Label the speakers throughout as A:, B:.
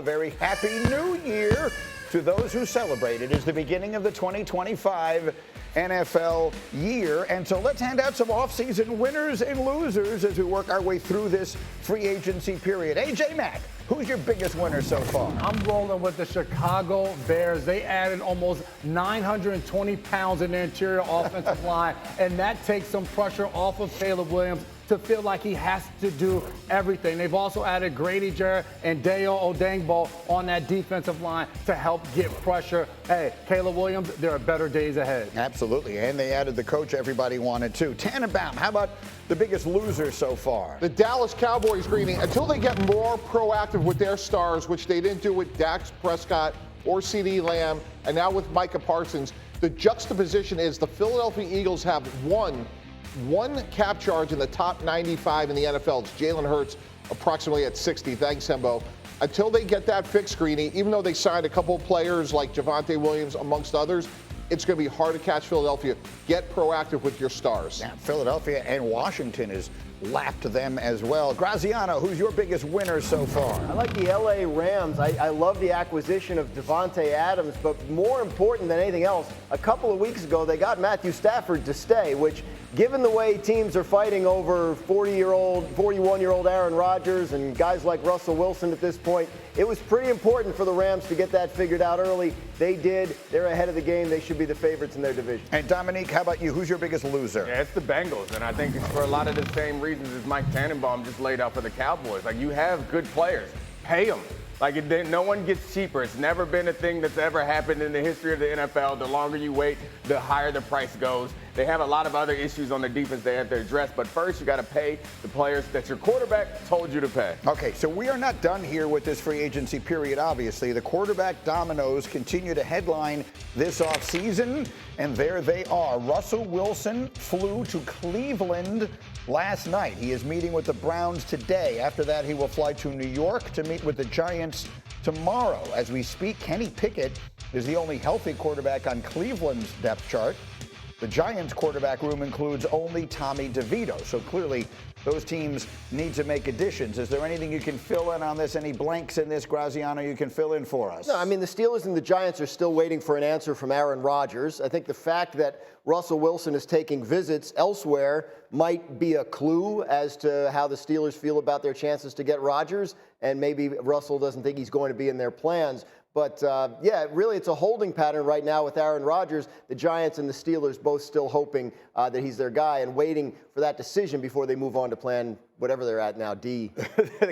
A: a very happy new year to those who celebrate. It is the beginning of the 2025 NFL year. And so let's hand out some offseason winners and losers as we work our way through this free agency period. AJ Mack, who's your biggest winner so far?
B: I'm rolling with the Chicago Bears. They added almost 920 pounds in their interior offensive line, and that takes some pressure off of Caleb Williams to feel like he has to do everything. They've also added Grady Jarrett and Dale Odangbo on that defensive line to help get pressure. Hey, Caleb Williams, there are better days ahead.
A: Absolutely, and they added the coach everybody wanted too. Tannenbaum, how about the biggest loser so far?
C: The Dallas Cowboys, Greeny, until they get more proactive with their stars, which they didn't do with Dak Prescott or CeeDee Lamb, and now with Micah Parsons, the juxtaposition is the Philadelphia Eagles have one cap charge in the top 95 in the NFL. It's Jalen Hurts, approximately at 60. Thanks, Hembo. Until they get that fixed, Greeny, even though they signed a couple of players like Javonte Williams, amongst others, it's going to be hard to catch Philadelphia. Get proactive with your stars.
A: Now, Philadelphia and Washington has lapped them as well. Graziano, who's your biggest winner so far?
D: I like the LA Rams. I love the acquisition of Devontae Adams, but more important than anything else, a couple of weeks ago they got Matthew Stafford to stay, which, given the way teams are fighting over 41-year-old Aaron Rodgers and guys like Russell Wilson at this point, it was pretty important for the Rams to get that figured out early. They did. They're ahead of the game. They should be the favorites in their division.
A: And Dominique, how about you? Who's your biggest loser?
E: Yeah, it's the Bengals, and I think it's for a lot of the same reasons as Mike Tannenbaum just laid out for the Cowboys. Like, you have good players. Pay them. Like, no one gets cheaper. It's never been a thing that's ever happened in the history of the NFL. The longer you wait, the higher the price goes. They have a lot of other issues on the defense they have to address, but first you got to pay the players that your quarterback told you to pay.
A: Okay, so we are not done here with this free agency period, obviously. The quarterback dominoes continue to headline this offseason, and there they are. Russell Wilson flew to Cleveland last night. He is meeting with the Browns today. After that, he will fly to New York to meet with the Giants tomorrow. As we speak, Kenny Pickett is the only healthy quarterback on Cleveland's depth chart. The Giants' quarterback room includes only Tommy DeVito. So clearly, those teams need to make additions. Is there anything you can fill in on this? Any blanks in this, Graziano, you can fill in for us?
D: No, I mean, the Steelers and the Giants are still waiting for an answer from Aaron Rodgers. I think the fact that Russell Wilson is taking visits elsewhere might be a clue as to how the Steelers feel about their chances to get Rodgers, and maybe Russell doesn't think he's going to be in their plans. But, yeah, really it's a holding pattern right now with Aaron Rodgers. The Giants and the Steelers both still hoping that he's their guy and waiting for that decision before they move on to plan whatever they're at now, D.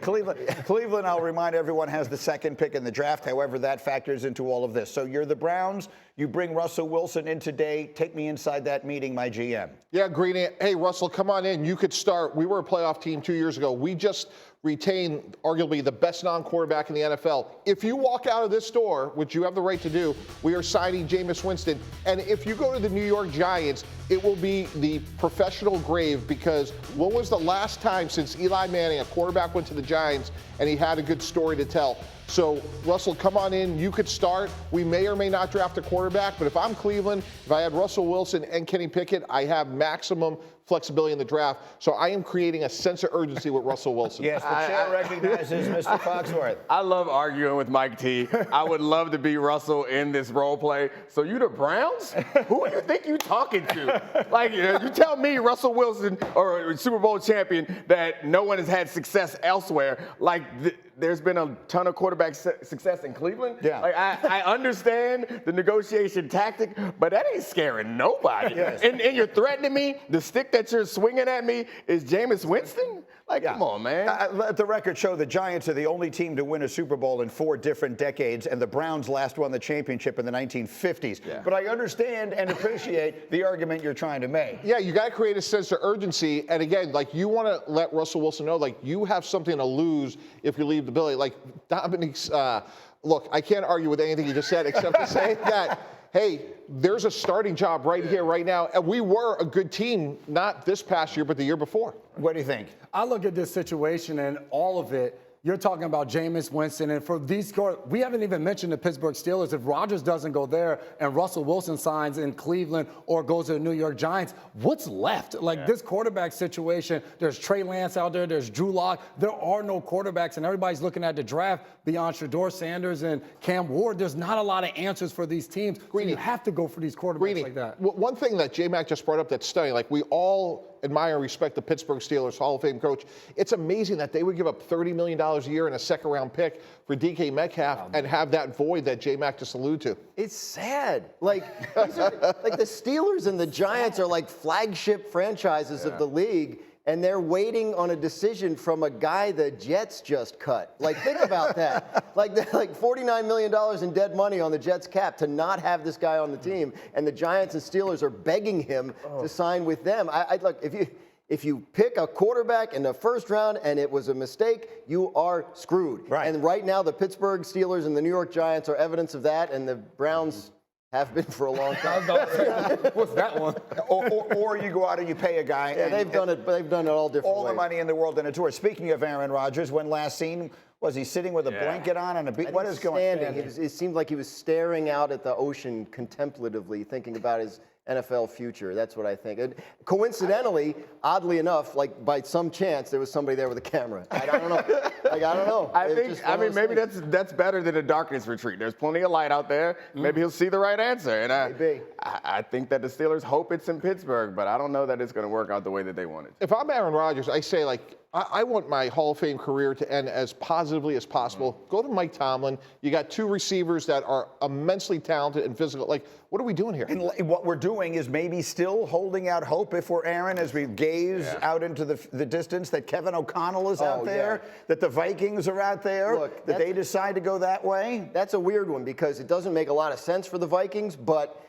A: Cleveland, I'll remind everyone, has the second pick in the draft. However, that factors into all of this. So you're the Browns. You bring Russell Wilson in today. Take me inside that meeting, my GM.
C: Yeah, Greeny. Hey, Russell, come on in. You could start. We were a playoff team 2 years ago. We just retained arguably the best non-quarterback in the NFL. If you walk out of this door, which you have the right to do, we are signing Jameis Winston. And if you go to the New York Giants, it will be the professional grave, because when was the last time since Eli Manning, a quarterback, went to the Giants and he had a good story to tell? So, Russell, come on in. You could start. We may or may not draft a quarterback, but if I'm Cleveland, if I had Russell Wilson and Kenny Pickett, I have maximum flexibility in the draft. So I am creating a sense of urgency with Russell Wilson.
A: Yes, the chair recognizes Mr. Foxworth.
E: I love arguing with Mike T. I would love to be Russell in this role play. So you the Browns? Who do you think you talking to? Like, you tell me Russell Wilson, or Super Bowl champion, that no one has had success elsewhere. Like, there's been a ton of quarterback success in Cleveland.
A: Yeah.
E: Like, I understand the negotiation tactic, but that ain't scaring nobody.
A: Yes.
E: And you're threatening me. The stick that you're swinging at me is Jameis Winston? Like, come on, man.
A: Let the record show the Giants are the only team to win a Super Bowl in 4 different decades, and the Browns last won the championship in the 1950s. Yeah. But I understand and appreciate the argument you're trying to make.
C: Yeah, you got to create a sense of urgency. And again, like, you want to let Russell Wilson know, like, you have something to lose if you leave the building. Like, Dominique's, look, I can't argue with anything you just said except to say that, hey, there's a starting job right here, right now. And we were a good team, not this past year, but the year before.
A: What do you think?
B: I look at this situation and all of it You're talking about Jameis Winston, and for these scores, we haven't even mentioned the Pittsburgh Steelers. If Rodgers doesn't go there and Russell Wilson signs in Cleveland or goes to the New York Giants, what's left? Like this quarterback situation, there's Trey Lance out there, there's Drew Lock. There are no quarterbacks, and everybody's looking at the draft beyond Shedeur Sanders and Cam Ward. There's not a lot of answers for these teams. So you have to go for these quarterbacks like that.
C: One thing that J-Mac just brought up that's stunning, like we all admire and respect the Pittsburgh Steelers Hall of Fame coach. It's amazing that they would give up $30 million a year and a second-round pick for DK Metcalf and have that void that J-Mac just alluded to.
D: It's sad. Like, these are, like the Steelers and the Giants are like flagship franchises of the league, and they're waiting on a decision from a guy the Jets just cut. Like, think about that. Like $49 million in dead money on the Jets cap to not have this guy on the team, and the Giants and Steelers are begging him to sign with them. Look, if you pick a quarterback in the first round and it was a mistake, you are screwed.
A: Right.
D: And right now, the Pittsburgh Steelers and the New York Giants are evidence of that, and the Browns have been for a long time.
B: What's that one?
A: or you go out and you pay a guy.
D: Yeah, they've done it all different
A: all
D: ways.
A: the money in the world in a tour. Speaking of Aaron Rodgers, when last seen, was he sitting with a blanket on and a beat? What is going on?
D: It seemed like he was staring out at the ocean contemplatively, thinking about his NFL future. That's what I think. And coincidentally, oddly enough, like by some chance, there was somebody there with a camera. I don't know. I don't know.
E: I mean, maybe that's better than a darkness retreat. There's plenty of light out there. Maybe he'll see the right answer. And I think that the Steelers hope it's in Pittsburgh, but I don't know that it's going to work out the way that they want it.
C: If I'm Aaron Rodgers, I say, like, I want my Hall of Fame career to end as positively as possible. Go to Mike Tomlin. You got two receivers that are immensely talented and physical. Like, what are we doing here?
A: And what we're doing is maybe still holding out hope if we're Aaron as we gaze out into the distance that Kevin O'Connell is out there, that the Vikings are out there,
D: Look,
A: that they decide to go that way.
D: That's a weird one because it doesn't make a lot of sense for the Vikings, but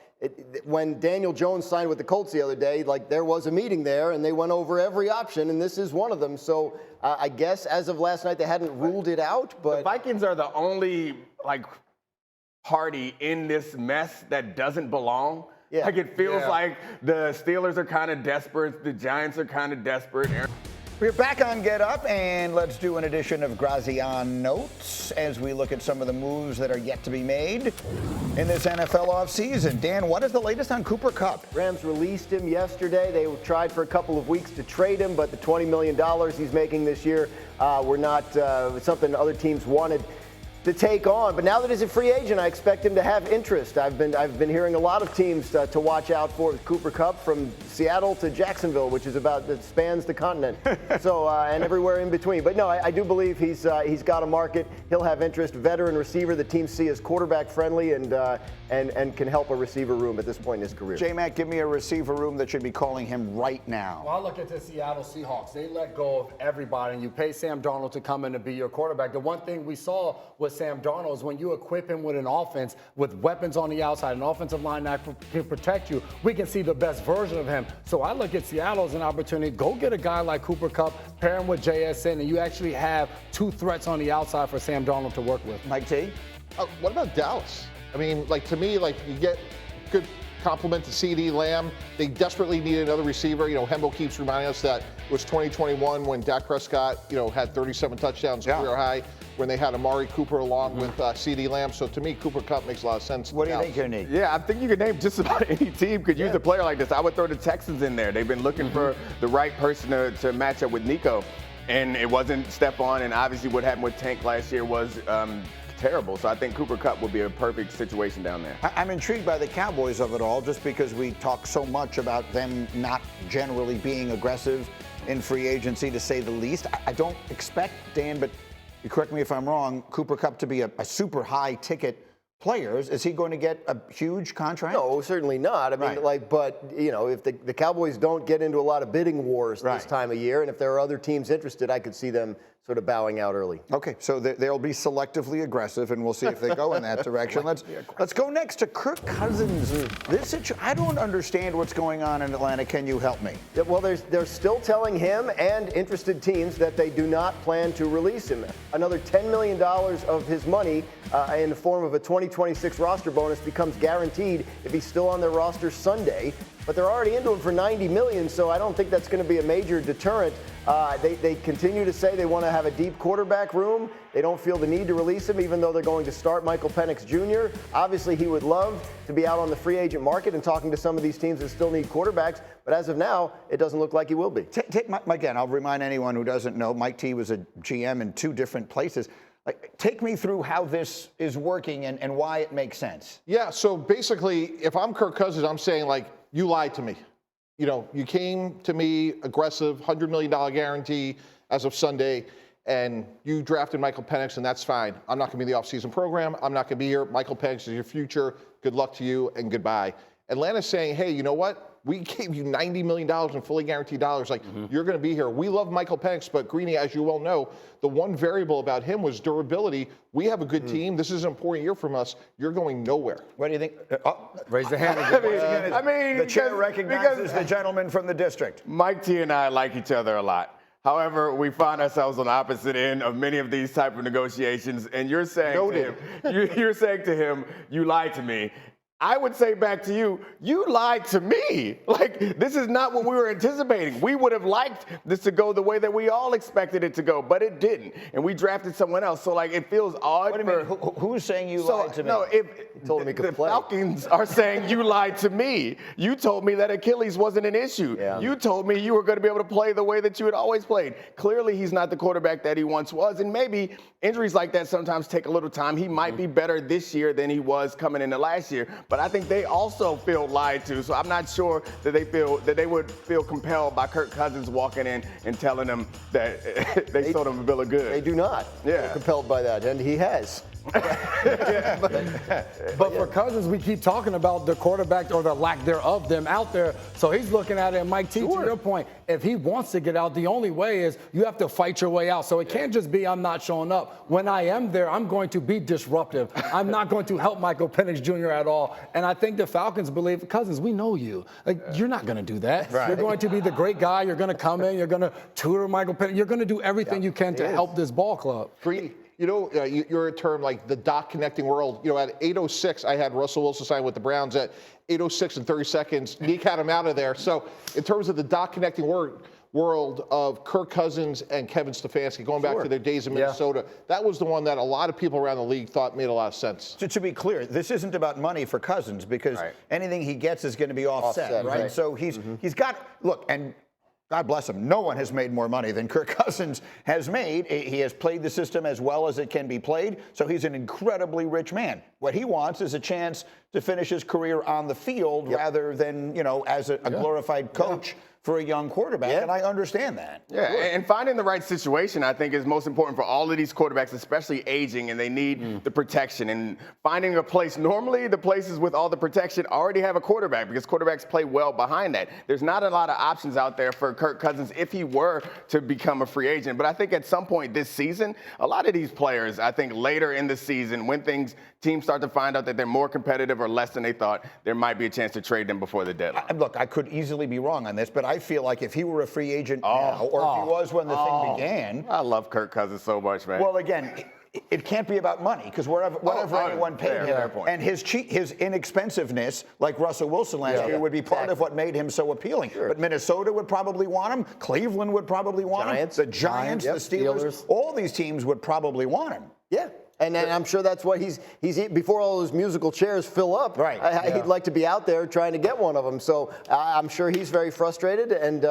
D: when Daniel Jones signed with the Colts the other day, like there was a meeting there and they went over every option, and this is one of them. So I guess as of last night, they hadn't ruled it out. But
E: the Vikings are the only party in this mess that doesn't belong.
D: Yeah.
E: Like it feels like the Steelers are kind of desperate, the Giants are kind of desperate.
A: We're back on Get Up, and let's do an edition of Graziano Notes as we look at some of the moves that are yet to be made in this NFL offseason. Dan, what is the latest on Cooper Kupp?
D: Rams released him yesterday. They tried for a couple of weeks to trade him, but the $20 million he's making this year were not something other teams wanted to take on. But now that he's a free agent, I expect him to have interest. I've been hearing a lot of teams to watch out for Cooper Kupp, from Seattle to Jacksonville, which is that spans the continent. So and everywhere in between. But no, I do believe he's got a market. He'll have interest. Veteran receiver, the teams see as quarterback friendly and can help a receiver room at this point in his career.
A: J-Mac, give me a receiver room that should be calling him right now.
B: Well, I look at the Seattle Seahawks. They let go of everybody, and you pay Sam Darnold to come in and be your quarterback. The one thing we saw with Sam Darnold is when you equip him with an offense with weapons on the outside, an offensive line that can protect you, we can see the best version of him. So I look at Seattle as an opportunity. Go get a guy like Cooper Kupp, pair him with JSN, and you actually have two threats on the outside for Sam Darnold to work with.
A: Mike T?
C: What about Dallas? I mean, to me, you get good compliment to CD Lamb. They desperately need another receiver. Hembo keeps reminding us that it was 2021 when Dak Prescott, had 37 touchdowns, career high, when they had Amari Cooper along with CD Lamb. So to me, Cooper Kupp makes a lot of sense.
A: What do you think you need?
E: Yeah, I think you could name just about any team could use a player like this. I would throw the Texans in there. They've been looking for the right person to match up with Nico. And it wasn't Stephon, and obviously what happened with Tank last year was terrible. So I think Cooper Kupp would be a perfect situation down there.
A: I'm intrigued by the Cowboys of it all, just because we talk so much about them not generally being aggressive in free agency, to say the least. I don't expect, Dan, but you correct me if I'm wrong, Cooper Kupp to be a super high ticket player. Is he going to get a huge contract?
D: No, certainly not. I mean, but if the Cowboys don't get into a lot of bidding wars this time of year, and if there are other teams interested, I could see them sort of bowing out early.
A: Okay, so they'll be selectively aggressive, and we'll see if they go in that direction. Let's go next to Kirk Cousins. I don't understand what's going on in Atlanta. Can you help me?
D: Yeah, well, they're still telling him and interested teams that they do not plan to release him. Another $10 million of his money in the form of a 2026 roster bonus becomes guaranteed if he's still on their roster Sunday. but they're already into him for $90 million, so I don't think that's going to be a major deterrent. They continue to say they want to have a deep quarterback room. They don't feel the need to release him, even though they're going to start Michael Penix Jr. Obviously, he would love to be out on the free agent market and talking to some of these teams that still need quarterbacks, but as of now, it doesn't look like he will be.
A: Again, I'll remind anyone who doesn't know, Mike T was a GM in 2 different places. Take me through how this is working and why it makes sense.
C: Yeah, so basically, if I'm Kirk Cousins, I'm saying, like, you lied to me. You know, you came to me aggressive, $100 million guarantee as of Sunday, and you drafted Michael Penix, and that's fine. I'm not going to be in the offseason program. I'm not going to be here. Michael Penix is your future. Good luck to you, and goodbye. Atlanta's saying, hey, you know what? We gave you $90 million in fully guaranteed dollars. Like, you're going to be here. We love Michael Penix, but Greeny, as you well know, the one variable about him was durability. We have a good team. This is an important year from us. You're going nowhere.
A: What do you think?
B: Raise the hand.
E: I mean,
A: the chair recognizes the gentleman from the district.
E: Mike T and I like each other a lot. However, we find ourselves on the opposite end of many of these type of negotiations, and you're saying to him, you're saying to him, you lied to me. I would say back to you, you lied to me. Like, this is not what we were anticipating. We would have liked this to go the way that we all expected it to go, but it didn't. And we drafted someone else. So, like, it feels odd.
A: What do you mean? Who's saying you lied to me?
E: No,
D: told him he could
E: the
D: play.
E: Falcons are saying you lied to me. You told me that Achilles wasn't an issue.
D: Yeah.
E: You told me you were going to be able to play the way that you had always played. Clearly, he's not the quarterback that he once was. And maybe injuries like that sometimes take a little time. He might be better this year than he was coming into last year. But I think they also feel lied to. So I'm not sure that they would feel compelled by Kirk Cousins walking in and telling them that they sold him a bill of goods.
D: They do not feel compelled by that, and he has.
B: But for Cousins, we keep talking about the quarterback or the lack thereof them out there. So he's looking at it, and Mike T, to your point, if he wants to get out, the only way is you have to fight your way out. So it can't just be I'm not showing up. When I am there, I'm going to be disruptive. I'm not going to help Michael Penix Jr. at all. And I think the Falcons believe, Cousins, we know you. Like, you're not going to do that. Right. You're going to be the great guy. You're going to come in. You're going to tutor Michael Penix. You're going to do everything you can to help this ball club.
C: You know, you're a term like the dot connecting world. You know, at 8:06, I had Russell Wilson sign with the Browns. At 8:06 and 30 seconds, Nick had him out of there. So in terms of the dot connecting world of Kirk Cousins and Kevin Stefanski, going back to their days in Minnesota, that was the one that a lot of people around the league thought made a lot of sense.
A: So to be clear, this isn't about money for Cousins because anything he gets is going to be offset, right? So he's got, look, and God bless him, no one has made more money than Kirk Cousins has made. He has played the system as well as it can be played, so he's an incredibly rich man. What he wants is a chance to finish his career on the field rather than, you know, as a glorified coach for a young quarterback, and I understand that.
E: Yeah, and finding the right situation, I think, is most important for all of these quarterbacks, especially aging, and they need the protection. And finding a place, normally the places with all the protection already have a quarterback because quarterbacks play well behind that. There's not a lot of options out there for Kirk Cousins if he were to become a free agent. But I think at some point this season, a lot of these players, I think later in the season, when teams start to find out that they're more competitive or less than they thought, there might be a chance to trade them before the deadline.
A: Look, I could easily be wrong on this, but I feel like if he were a free agent now, or if he was when the thing began.
E: I love Kirk Cousins so much, man.
A: Well, again, it can't be about money because whatever anyone paid him, and his inexpensiveness, like Russell Wilson last year, would be part of what made him so appealing. But Minnesota would probably want him. Cleveland would probably want him. The Giants, the Steelers, all these teams would probably want him.
D: Yeah. And I'm sure that's what he's before all those musical chairs fill up.
A: Right.
D: He'd like to be out there trying to get one of them. So I'm sure he's very frustrated. And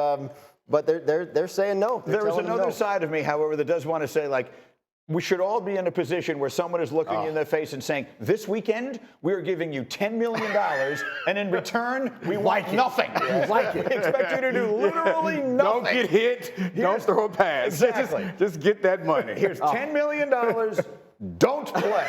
D: but they're saying no.
A: There is another side of me, however, that does want to say, like, we should all be in a position where someone is looking you in the face and saying, this weekend, we are giving you $10 million, and in return, we want nothing. We expect you to do literally nothing.
E: Don't get hit. Don't throw a pass.
A: Exactly.
E: Just get that money.
A: Here's $10 million. Don't play.